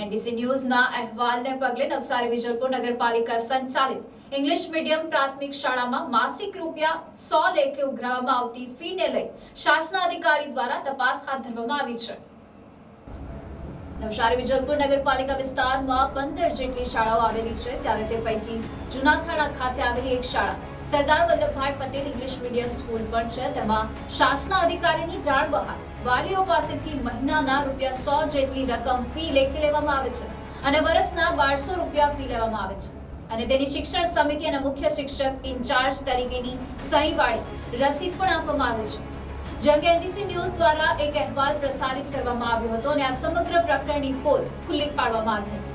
NDC ન્યૂઝના અહેવાલને પગલે નવસારી વિજલપુર નગરપાલિકા સંચાલિત ઇંગ્લિશ મીડિયમ પ્રાથમિક શાળામાં માસિક ₹100 લેખે ઉઘરાવવામાં આવતી ફીને લઈ શાસનાધિકારી દ્વારા તપાસ હાથ ધરવામાં આવી છે। નવસારી વિજલપુર નગરપાલિકા વિસ્તારમાં 15 જેટલી શાળાઓ આવેલી છે, ત્યારે તે પૈકી જૂનાખાડા ખાતે આવેલી એક શાળા Sardar Vallabhbhai Patel English medium school પણ છે। તેમાં શાસના અધિકારીની જાણ બહાર વાલીઓ પાસેથી મહિનાના ₹100 જેટલી રકમ ફી લેખે લેવામાં આવે છે અને વર્ષના ₹1200 ફી લેવામાં આવે છે અને તેની શિક્ષણ સમિતિ અને મુખ્ય શિક્ષક ઇન્ચાર્જ તરીકેની સહીવાળી રસીદ પણ આપવામાં આવે છે। જે અંગે એનડીસી ન્યૂઝ દ્વારા એક અહેવાલ પ્રસારિત કરવામાં આવ્યો હતો અને આ સમગ્ર પ્રકરણની પોલ ખુલ્લી પાડવામાં આવી હતી।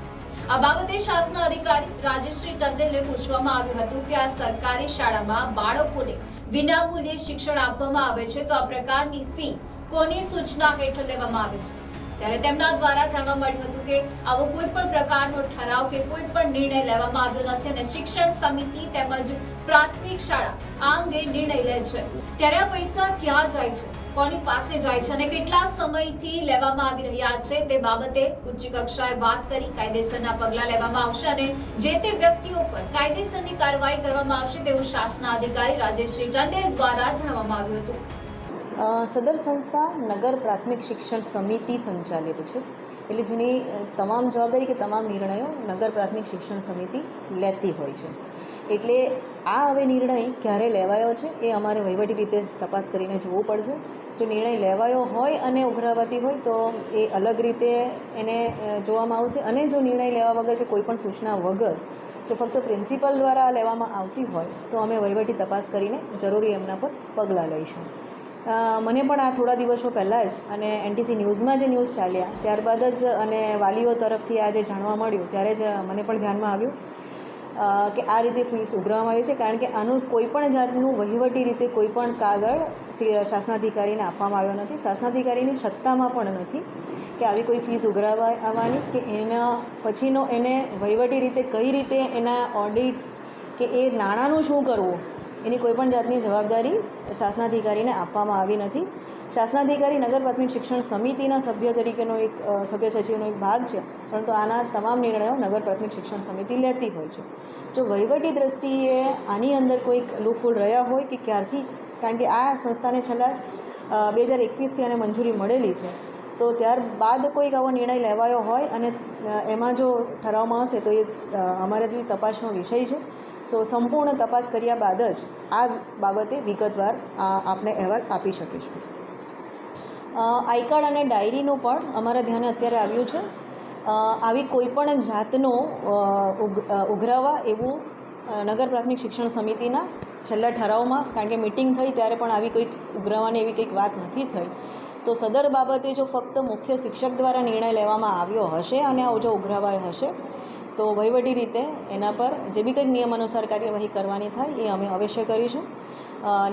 આ બાબતે શાસના અધિકારી રાજેશ્રી ટંડેલને પૂછવામાં આવ્યું હતું કે આ સરકારી શાળામાં બાળકોને વિનામૂલ્યે શિક્ષણ આપવામાં આવે છે, તો આ પ્રકારની ફી કોની સૂચના હેઠળ લેવામાં આવે છે? ત્યારે તેમના દ્વારા જાણવા મળ્યું હતું કે આવો કોઈ પણ પ્રકારનો ઠરાવ કે કોઈ પણ નિર્ણય લેવામાં આવ્યો નથી અને શિક્ષણ સમિતિ તેમજ પ્રાથમિક શાળા આ અંગે નિર્ણય લે છે। ત્યારે આ પૈસા ક્યાં જાય છે, કોની પાસે જાય છે અને કેટલા સમયથી લેવામાં આવી રહ્યા છે તે બાબતે ઉચ્ચ કક્ષાએ વાત કરી કાયદેસરના પગલાં લેવામાં આવશે અને જે તે વ્યક્તિઓ પર કાયદેસરની કાર્યવાહી કરવામાં આવશે તેવું શાસના અધિકારી રાજેશ્રી ટંડેલ દ્વારા જણાવવામાં આવ્યું હતું। સદર સંસ્થા નગર પ્રાથમિક શિક્ષણ સમિતિ સંચાલિત છે, એટલે જેની તમામ જવાબદારી કે તમામ નિર્ણયો નગર પ્રાથમિક શિક્ષણ સમિતિ લેતી હોય છે। એટલે આ હવે નિર્ણય ક્યારે લેવાયો છે એ અમારે વહીવટી રીતે તપાસ કરીને જોવું પડશે। જો નિર્ણય લેવાયો હોય અને ઉઘરાવાતી હોય તો એ અલગ રીતે એને જોવામાં આવશે અને જો નિર્ણય લેવા વગર કે કોઈ પણ સૂચના વગર જો ફક્ત પ્રિન્સિપલ દ્વારા લેવામાં આવતી હોય તો અમે વહીવટી તપાસ કરીને જરૂરી એમના પર પગલાં લઈશું। મને પણ આ થોડા દિવસો પહેલાં જ અને એનટીસી ન્યૂઝમાં જે ન્યૂઝ ચાલ્યા ત્યારબાદ જ અને વાલીઓ તરફથી આ જે જાણવા મળ્યું ત્યારે જ મને પણ ધ્યાનમાં આવ્યું કે આ રીતે ફીસ ઉઘરાવવામાં આવી છે, કારણ કે આનું કોઈપણ જાતનું વહીવટી રીતે કોઈ પણ કાગળ શાસનાધિકારીને આપવામાં આવ્યો નથી, શાસનાધિકારીની સત્તામાં પણ નથી કે આવી કોઈ ફીસ ઉઘરાવવાની કે એના પછીનો એને વહીવટી રીતે કઈ રીતે એના ઓડિટ્સ કે એ નાણાંનું શું કરવું એની કોઈપણ જાતની જવાબદારી શાસનાધિકારીને આપવામાં આવી નથી। શાસનાધિકારી નગર પ્રાથમિક શિક્ષણ સમિતિના સભ્ય તરીકેનો એક સભ્ય સચિવનો એક ભાગ છે, પરંતુ આના તમામ નિર્ણયો નગર પ્રાથમિક શિક્ષણ સમિતિ લેતી હોય છે। જો વહીવટી દ્રષ્ટિએ આની અંદર કોઈક લૂપહોલ રહ્યા હોય કે ક્યારથી, કારણ કે આ સંસ્થાને છેલ્લા 2021થી આને મંજૂરી મળેલી છે, તો ત્યારબાદ કોઈક આવો નિર્ણય લેવાયો હોય અને એમાં જો ઠરાવમાં હશે તો એ અમારે બી તપાસનો વિષય છે। સો સંપૂર્ણ તપાસ કર્યા બાદ જ આ બાબતે વિગતવાર આપણે અહેવાલ આપી શકીશું। આઈ કાર્ડ અને ડાયરીનું પણ અમારા ધ્યાને અત્યારે આવ્યું છે। આવી કોઈપણ જાતનો ઉઘરાવા એવું નગર પ્રાથમિક શિક્ષણ સમિતિના છેલ્લા ઠરાવમાં, કારણ કે મિટિંગ થઈ ત્યારે પણ આવી કોઈક ઉઘરાવાની એવી કંઈક વાત નથી થઈ, તો સદર બાબતે જો ફક્ત મુખ્ય શિક્ષક દ્વારા નિર્ણય લેવામાં આવ્યો હશે અને જો ઉઘરાવાય હશે તો વહીવટી રીતે એના પર જે બી કંઈક નિયમ અનુસાર કાર્યવાહી કરવાની થાય એ અમે અવશ્ય કરીશું।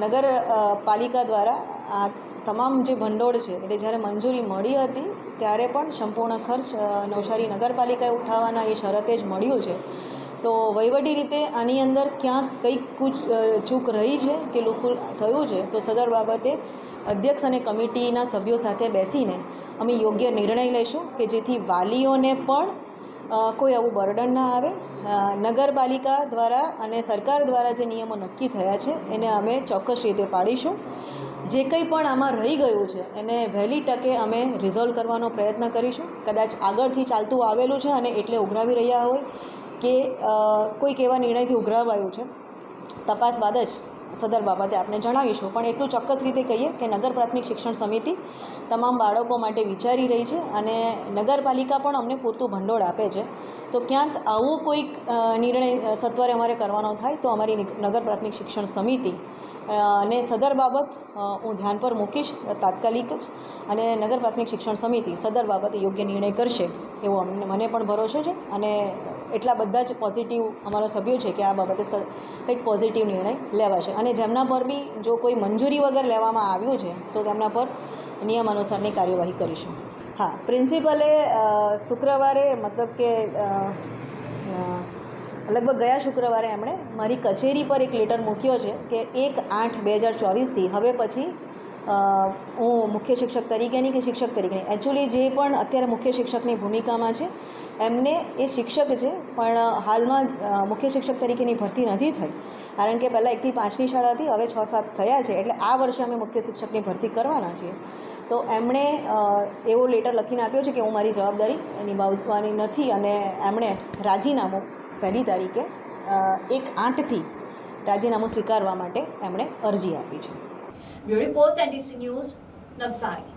નગરપાલિકા દ્વારા આ તમામ જે ભંડોળ છે એટલે જ્યારે મંજૂરી મળી હતી ત્યારે પણ સંપૂર્ણ ખર્ચ નવસારી નગરપાલિકાએ ઉઠાવવાના એ શરતે જ મળ્યું છે। તો વહીવટી રીતે આની અંદર ક્યાંક કંઈક ચૂક રહી છે કે લૂપહોલ થયું છે તો સદર બાબતે અધ્યક્ષ અને કમિટીના સભ્યો સાથે બેસીને અમે યોગ્ય નિર્ણય લઈશું કે જેથી વાલીઓને પણ કોઈ આવું બર્ડન ના આવે। નગરપાલિકા દ્વારા અને સરકાર દ્વારા જે નિયમો નક્કી થયા છે એને અમે ચોક્કસ રીતે પાડીશું। જે કંઈ પણ આમાં રહી ગયું છે એને વહેલી તકે અમે રિઝોલ્વ કરવાનો પ્રયત્ન કરીશું। કદાચ આગળથી ચાલતું આવેલું છે અને એટલે ઉઘરાવી રહ્યા હોય કે કોઈક એવા નિર્ણયથી ઉઘરાવાયું છે, તપાસ બાદ જ સદર બાબતે આપણે જણાવીશું। પણ એટલું ચોક્કસ રીતે કહીએ કે નગર પ્રાથમિક શિક્ષણ સમિતિ તમામ બાળકો માટે વિચારી રહી છે અને નગરપાલિકા પણ અમને પૂરતું ભંડોળ આપે છે, તો ક્યાંક આવું કોઈક નિર્ણય સત્વરે અમારે કરવાનો થાય તો અમારી નગર પ્રાથમિક શિક્ષણ સમિતિ ને સદર બાબત હું ધ્યાન પર મૂકીશ તાત્કાલિક જ, અને નગર પ્રાથમિક શિક્ષણ સમિતિ સદર બાબતે યોગ્ય નિર્ણય કરશે એવો મને પણ ભરોસો છે અને એટલા બધા જ પોઝિટિવ અમારા સભ્યો છે કે આ બાબતે કંઈક પોઝિટિવ નિર્ણય લેવાશે અને જેમના પર બી જો કોઈ મંજૂરી વગર લેવામાં આવ્યું છે તો તેમના પર નિયમ અનુસારની કાર્યવાહી કરીશું। હા, પ્રિન્સિપલે શુક્રવારે મતલબ કે લગભગ ગયા શુક્રવારે એમણે મારી કચેરી પર એક લેટર મૂક્યો છે કે 1/8/2024થી હવે પછી હું મુખ્ય શિક્ષક તરીકેની કે શિક્ષક તરીકેની એકચ્યુઅલી જે પણ અત્યારે મુખ્ય શિક્ષકની ભૂમિકામાં છે એમને એ શિક્ષક છે પણ હાલમાં મુખ્ય શિક્ષક તરીકેની ભરતી નથી થઈ, કારણ કે પહેલાં 1 થી 5ની શાળા હતી, હવે 6-7 થયા છે, એટલે આ વર્ષે અમે મુખ્ય શિક્ષકની ભરતી કરવાના છીએ. તો એમણે એવો લેટર લખીને આપ્યો છે કે હું મારી જવાબદારી નિભાવવાની નથી, અને એમણે રાજીનામું 1લી તારીખે 1/8થી રાજીનામું સ્વીકારવા માટે એમણે અરજી આપી છે. Bureau report NTC news, Navsari.